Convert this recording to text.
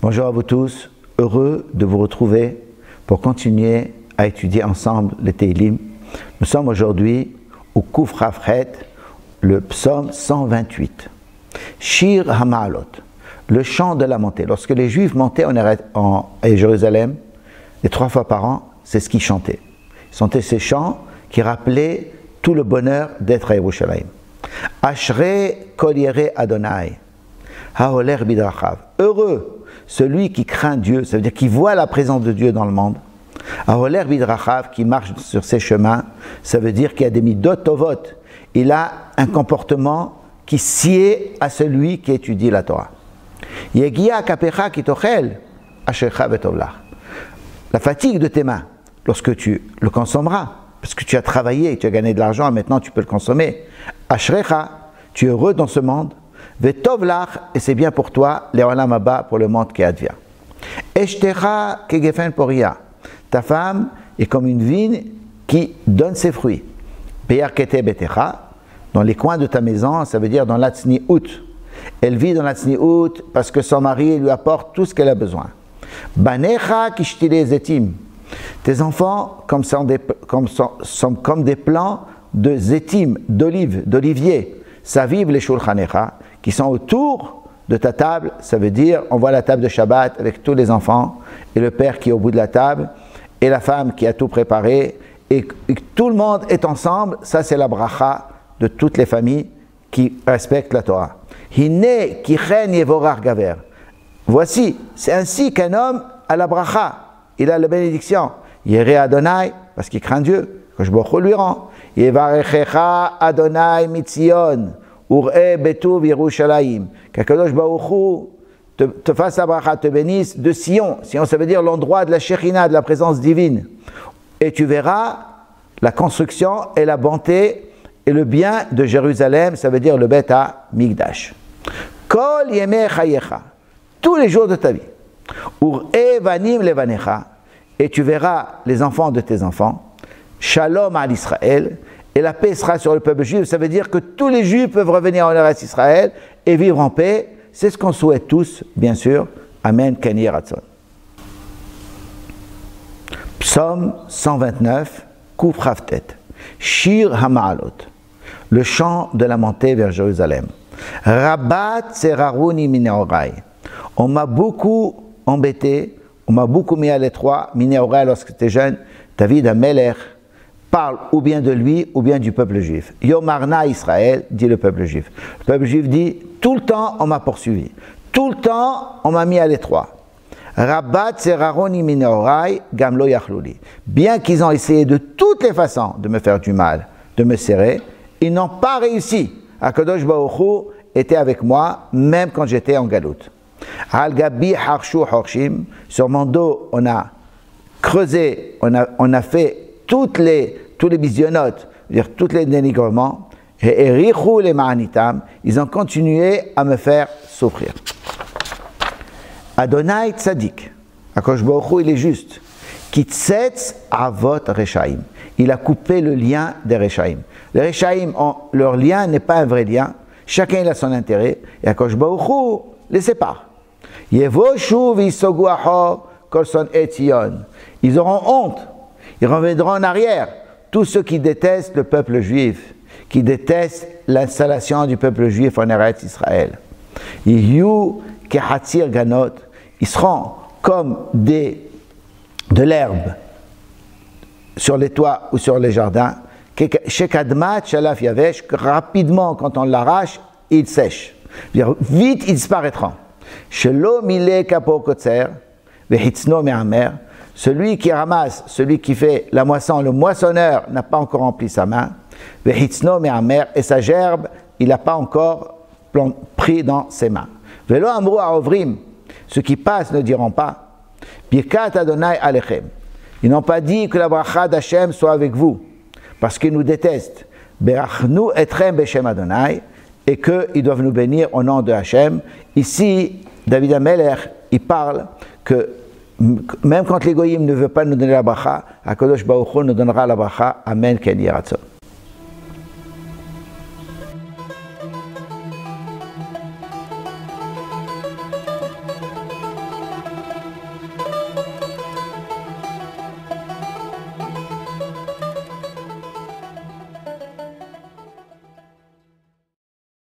Bonjour à vous tous, heureux de vous retrouver pour continuer à étudier ensemble le Tehillim. Nous sommes aujourd'hui au Kuf Rafret, le psaume 128. Shir Hamaalot, le chant de la montée. Lorsque les Juifs montaient à Jérusalem, les 3 fois par an, c'est ce qu'ils chantaient. Ils chantaient ces chants qui rappelaient tout le bonheur d'être à Yerushalayim. Ashrei kol yireh Adonai, haoler bidrachav. Heureux celui qui craint Dieu, ça veut dire qui voit la présence de Dieu dans le monde. Haoler bidrachav, qui marche sur ses chemins, ça veut dire qu'il y a des midot tovot. Il a un comportement qui sied à celui qui étudie la Torah. Yegia kapecha kitochel ashercha vetovlach. La fatigue de tes mains, lorsque tu le consommeras, parce que tu as travaillé, tu as gagné de l'argent, et maintenant tu peux le consommer. Ashrecha, tu es heureux dans ce monde. Vetovlach, et c'est bien pour toi, les olam haba, pour le monde qui advient. Eshtecha kegefen poria, ta femme est comme une vigne qui donne ses fruits. Beyarkete betecha, dans les coins de ta maison, ça veut dire dans l'Atzniut. Elle vit dans l'Atzniut parce que son mari lui apporte tout ce qu'elle a besoin. Banecha kishtile zetim, tes enfants sont comme des plants de zetim, d'olivier. Saviv les shulchanecha, qui sont autour de ta table, ça veut dire, on voit la table de Shabbat avec tous les enfants, et le père qui est au bout de la table, et la femme qui a tout préparé, et tout le monde est ensemble. Ça c'est la bracha de toutes les familles qui respectent la Torah. Hine kichen yevorar gaver. Voici, c'est ainsi qu'un homme a la bracha, il a la bénédiction. Yireh Adonai, parce qu'il craint Dieu, que je lui rends. Yevarechecha Adonai mitzion, ur'e betuv Yerushalayim. Qu'Akadosh Baruch Hu te fasse la bracha, te bénisse de Sion. Sion, ça veut dire l'endroit de la Shekhinah, de la présence divine. Et tu verras la construction et la bonté et le bien de Jérusalem, ça veut dire le Bet HaMikdash. Kol yemei chayecha, tous les jours de ta vie. Ur'e vanim levanecha, et tu verras les enfants de tes enfants. Shalom à l'Israël, et la paix sera sur le peuple juif. Ça veut dire que tous les juifs peuvent revenir en Eretz Israël et vivre en paix. C'est ce qu'on souhaite tous, bien sûr. Amen, Ken Yeh Ratzon. Psaume 129, Kuf Raftet. Shir Hamaalot, le chant de la montée vers Jérusalem. Rabat Seraruni Mineorai. On m'a beaucoup embêté, on m'a beaucoup mis à l'étroit. Mineorai, lorsque tu es jeune, David Amelech parle ou bien de lui ou bien du peuple juif. Yomarna Israël, dit le peuple juif. Le peuple juif dit, tout le temps on m'a poursuivi, tout le temps on m'a mis à l'étroit. Rabat Seraroni Mineorai Gamlo Yachluli. Bien qu'ils ont essayé de toutes les façons de me faire du mal, de me serrer, ils n'ont pas réussi. Akadosh Baruch Hu était avec moi, même quand j'étais en galoute. Al-Gabi Harshu Horshim, sur mon dos, on a creusé, on a fait tous les bisionotes, c'est-à-dire tous les dénigrements, et Erichu les Ma'anitam, ils ont continué à me faire souffrir. Adonai Tzadik, Akadosh Baruch Hu, il est juste. Kitsetz Avot Reshaim, il a coupé le lien des Reshaim. Les Reshaim, leur lien n'est pas un vrai lien, chacun il a son intérêt, et Akadosh Baruch Hu les sépare. Yevoshu v'yisogu achor kol son'ei Tzion, ils auront honte, ils reviendront en arrière, tous ceux qui détestent le peuple juif, qui détestent l'installation du peuple juif en Eretz Israël. Yihu kehatzir ganot, ils seront comme de l'herbe sur les toits ou sur les jardins. Shekadmat shalaf yavesh, rapidement quand on l'arrache, il sèche. Vite ils disparaîtront. Shelo mile kapo kotzer vehitzno me'amer, celui qui ramasse, celui qui fait la moisson, le moissonneur n'a pas encore rempli sa main. Vehitzno me'amer, et sa gerbe, il n'a pas encore pris dans ses mains. Velo amru ha'ovrim, ceux qui passent ne diront pas Birkat Adonai alechem. Ils n'ont pas dit que la bracha d'Hachem soit avec vous, parce qu'ils nous détestent. Berachnu etrem beshem Adonai, et qu'ils doivent nous bénir au nom de Hachem. Ici, David Amelech, il parle que même quand les goyim ne veulent pas nous donner la bracha, Akadosh Baruch Hu nous donnera la bracha. Amen, Ken Yeh Ratzon.